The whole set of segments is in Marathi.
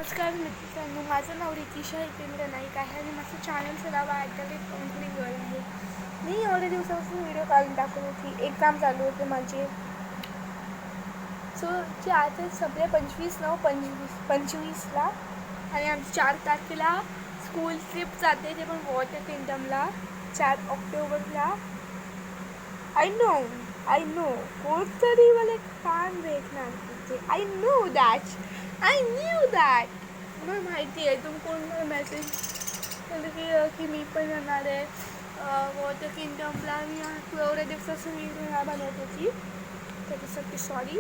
नमस्कार मित्रांनो, माझं नाव रितिशा हितेंद्र नाईक आहे आणि माझं चॅनलचं नाव काउन्सिलिंग गर्ल आहे. मी एवढ्या दिवसापासून व्हिडिओ काढून टाकत होती. एक्झाम चालू होते माझे. सो जे आता सगळे 25/9/25ला आणि आमची 4 तारखेला स्कूल ट्रिप जाते, ते पण वॉटर किंगडमला 4 ऑक्टोबरला. आय नो कोणतरी मला फॅन भेटणार तिथे. आय न्यू दॅट मला माहिती आहे. तुम्ही कोण मला मेसेज केलं की मी पण येणार आहे वॉटर किंगडमला. मी एवढ्या दिवसापासून व्हिडिओ बनवत होती, त्याच्यासाठी सॉरी.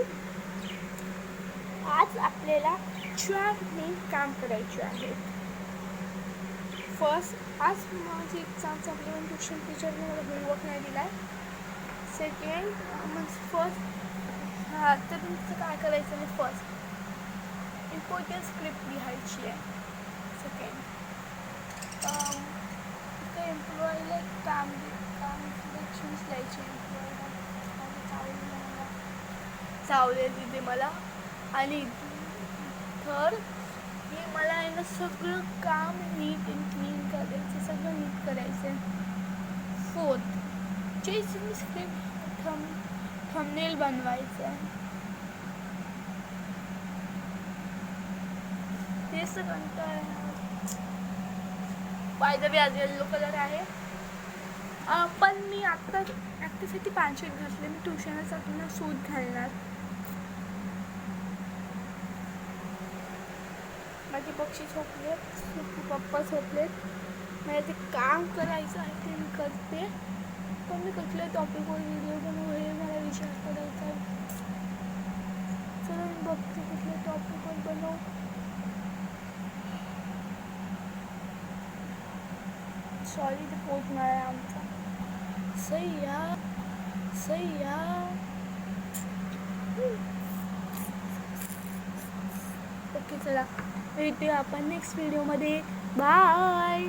आज आपल्याला 4 मेन काम करायचे आहे. फर्स्ट, आज माझी एक्झाम संपली पण ट्युशन टीचरने मला होमवर्क नाही दिला आहे. सेकंड, फर्स्ट तर तुमचं काय करायचं आहे. फर्स्ट इम्पॉर्टंट स्क्रिप्ट लिहायची आहे. सेकंड एम्प्लॉईला काम सिलेक्शन्स लिहायचे. चावले तिथे मला. आणि थर्ड, हे मला आहे ना सगळं काम नीट अँड क्लीन करायचं, सगळं नीट करायचं. फोर्थ, जे स्क्रिप्ट थंबनेल बनवायचं आहे. ते सगळं बाय द वे आज येल्लो कलर आहे. पण मी आत्ता ॲक्टिव्हिटी पॅन्ट घातले. मी ट्युशनसाठी ना सूट घालणार. माझे पक्षी झोपलेत, पप्पा झोपलेत. मला ते काम करायचं आहे, ते मी करते. पण मी कुठल्या टॉपिकवर व्हिडिओ बनवू हे मला विचार करायचा आहे. चला मी बघते कुठल्या टॉपिकवर बनवू. सॉरी, ते पोचणार आहे आमचा. सह्या ओके, चला भेटूया आपण नेक्स्ट व्हिडिओमध्ये. बाय.